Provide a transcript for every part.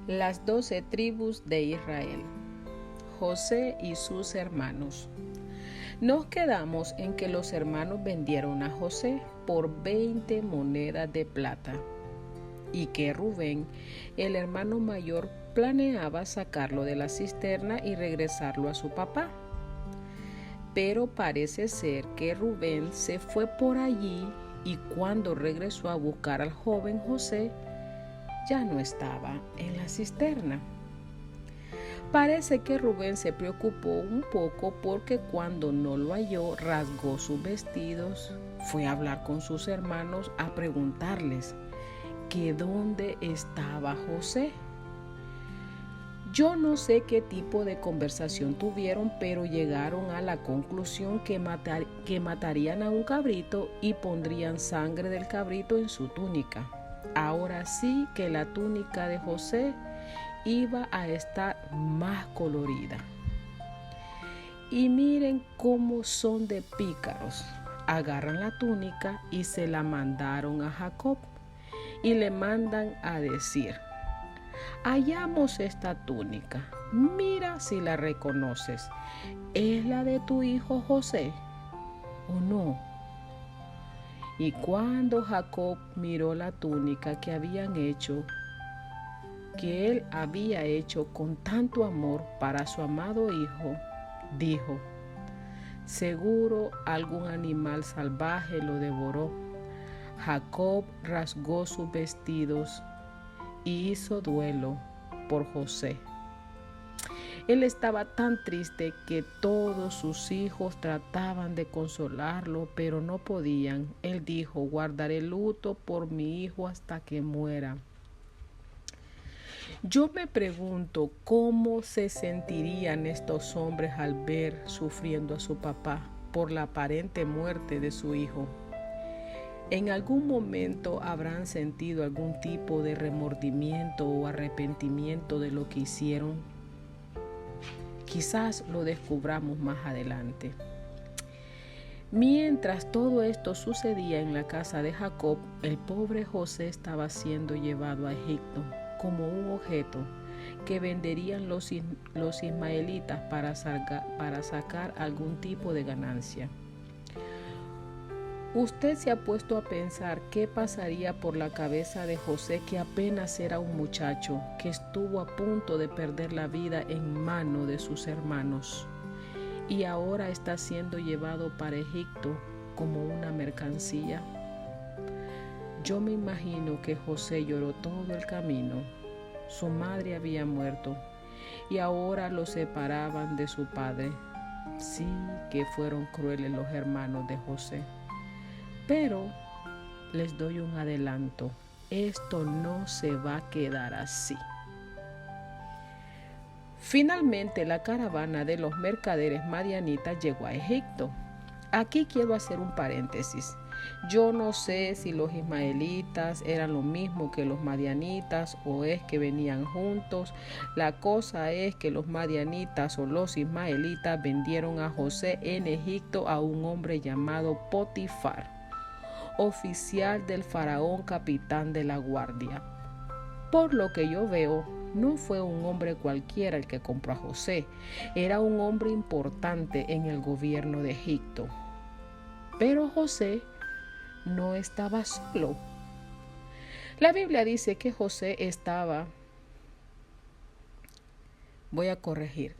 Las 12 tribus de Israel. José y sus hermanos. Nos quedamos en que los hermanos vendieron a José por 20 monedas de plata y que Rubén, el hermano mayor, planeaba sacarlo de la cisterna y regresarlo a su papá. Pero parece ser que Rubén se fue por allí y cuando regresó a buscar al joven José, ya no estaba en la cisterna. Parece que Rubén se preocupó un poco porque cuando no lo halló rasgó sus vestidos, fue a hablar con sus hermanos a preguntarles que dónde estaba José. Yo no sé qué tipo de conversación tuvieron, pero llegaron a la conclusión que matarían a un cabrito y pondrían sangre del cabrito en su túnica. Ahora sí que la túnica de José iba a estar más colorida. Y miren cómo son de pícaros. Agarran la túnica y se la mandaron a Jacob y le mandan a decir: hallamos esta túnica, mira si la reconoces, ¿es la de tu hijo José o no? Y cuando Jacob miró la túnica que él había hecho con tanto amor para su amado hijo, dijo: seguro algún animal salvaje lo devoró. Jacob rasgó sus vestidos y hizo duelo por José. Él estaba tan triste que todos sus hijos trataban de consolarlo, pero no podían. Él dijo: guardaré luto por mi hijo hasta que muera. Yo me pregunto cómo se sentirían estos hombres al ver sufriendo a su papá por la aparente muerte de su hijo. En algún momento habrán sentido algún tipo de remordimiento o arrepentimiento de lo que hicieron. Quizás lo descubramos más adelante. Mientras todo esto sucedía en la casa de Jacob, el pobre José estaba siendo llevado a Egipto como un objeto que venderían los ismaelitas para sacar algún tipo de ganancia. ¿Usted se ha puesto a pensar qué pasaría por la cabeza de José, que apenas era un muchacho, que estuvo a punto de perder la vida en manos de sus hermanos y ahora está siendo llevado para Egipto como una mercancía? Yo me imagino que José lloró todo el camino. Su madre había muerto y ahora lo separaban de su padre. Sí que fueron crueles los hermanos de José. Pero les doy un adelanto, esto no se va a quedar así. Finalmente la caravana de los mercaderes madianitas llegó a Egipto. Aquí quiero hacer un paréntesis. Yo no sé si los ismaelitas eran lo mismo que los madianitas o es que venían juntos. La cosa es que los madianitas o los ismaelitas vendieron a José en Egipto a un hombre llamado Potifar, oficial del faraón, capitán de la guardia. Por lo que yo veo, no fue un hombre cualquiera el que compró a José, era un hombre importante en el gobierno de Egipto. Pero José no estaba solo. La Biblia dice que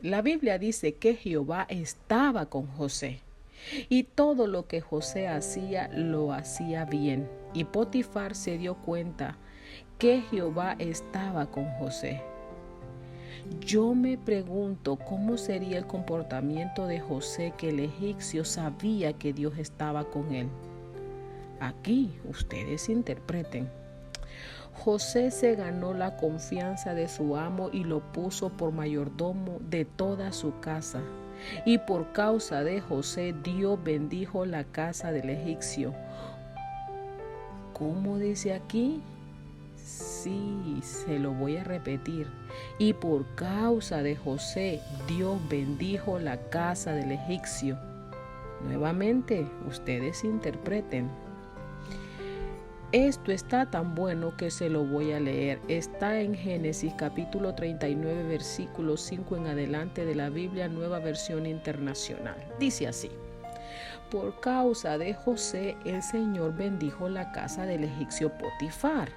La Biblia dice que Jehová estaba con José. Y todo lo que José hacía, lo hacía bien. Y Potifar se dio cuenta que Jehová estaba con José. Yo me pregunto cómo sería el comportamiento de José, que el egipcio sabía que Dios estaba con él. Aquí ustedes interpreten. José se ganó la confianza de su amo y lo puso por mayordomo de toda su casa. Y por causa de José, Dios bendijo la casa del egipcio. ¿Cómo dice aquí? Sí, se lo voy a repetir. Y por causa de José, Dios bendijo la casa del egipcio. Nuevamente, ustedes interpreten. Esto está tan bueno que se lo voy a leer. Está en Génesis capítulo 39, versículo 5 en adelante de la Biblia Nueva Versión Internacional. Dice así: por causa de José, el Señor bendijo la casa del egipcio Potifar.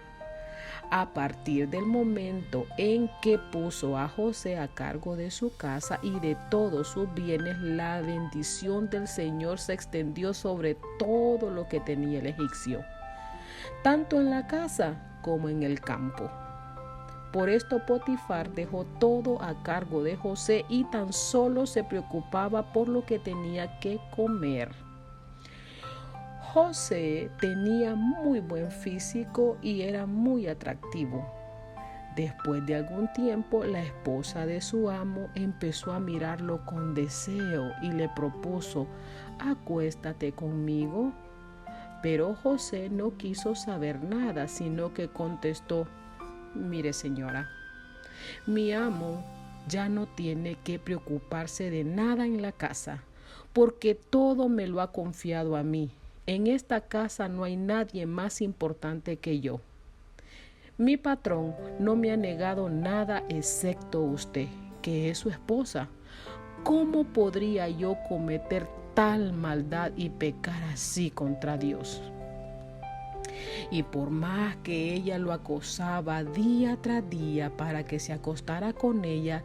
A partir del momento en que puso a José a cargo de su casa y de todos sus bienes, la bendición del Señor se extendió sobre todo lo que tenía el egipcio, tanto en la casa como en el campo. Por esto Potifar dejó todo a cargo de José y tan solo se preocupaba por lo que tenía que comer. José tenía muy buen físico y era muy atractivo. Después de algún tiempo, la esposa de su amo empezó a mirarlo con deseo y le propuso: acuéstate conmigo. Pero José no quiso saber nada, sino que contestó: mire, señora, mi amo ya no tiene que preocuparse de nada en la casa, porque todo me lo ha confiado a mí. En esta casa no hay nadie más importante que yo. Mi patrón no me ha negado nada excepto usted, que es su esposa. ¿Cómo podría yo cometer tal maldad y pecar así contra Dios? Y por más que ella lo acosaba día tras día para que se acostara con ella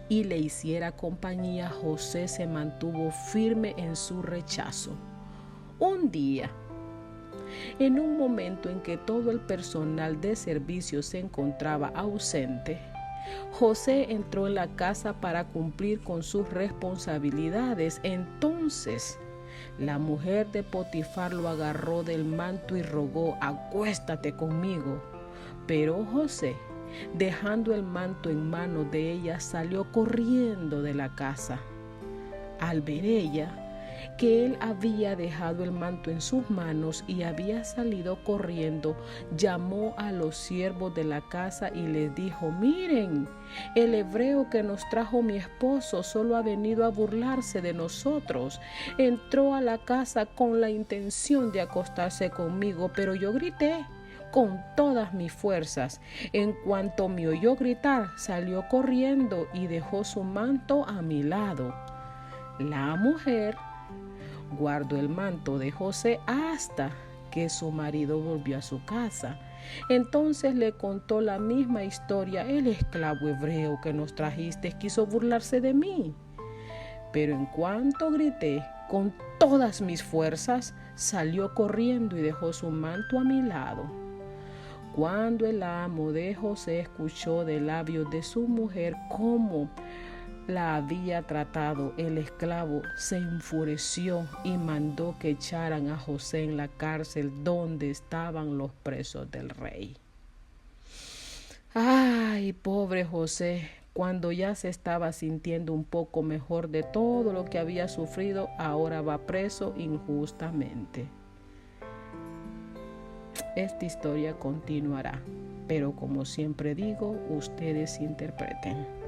y le hiciera compañía, José se mantuvo firme en su rechazo. Un día, en un momento en que todo el personal de servicio se encontraba ausente, José entró en la casa para cumplir con sus responsabilidades. Entonces, la mujer de Potifar lo agarró del manto y rogó: acuéstate conmigo. Pero José, dejando el manto en manos de ella, salió corriendo de la casa. Al ver ella que él había dejado el manto en sus manos y había salido corriendo, llamó a los siervos de la casa y les dijo: miren, el hebreo que nos trajo mi esposo solo ha venido a burlarse de nosotros. Entró a la casa con la intención de acostarse conmigo, pero yo grité con todas mis fuerzas. En cuanto me oyó gritar, salió corriendo y dejó su manto a mi lado. La mujer guardó el manto de José hasta que su marido volvió a su casa. Entonces le contó la misma historia: el esclavo hebreo que nos trajiste quiso burlarse de mí. Pero en cuanto grité con todas mis fuerzas, salió corriendo y dejó su manto a mi lado. Cuando el amo de José escuchó de labios de su mujer cómo la había tratado, el esclavo se enfureció y mandó que echaran a José en la cárcel donde estaban los presos del rey. Ay, pobre José, cuando ya se estaba sintiendo un poco mejor de todo lo que había sufrido, ahora va preso injustamente. Esta historia continuará, pero como siempre digo, ustedes interpreten.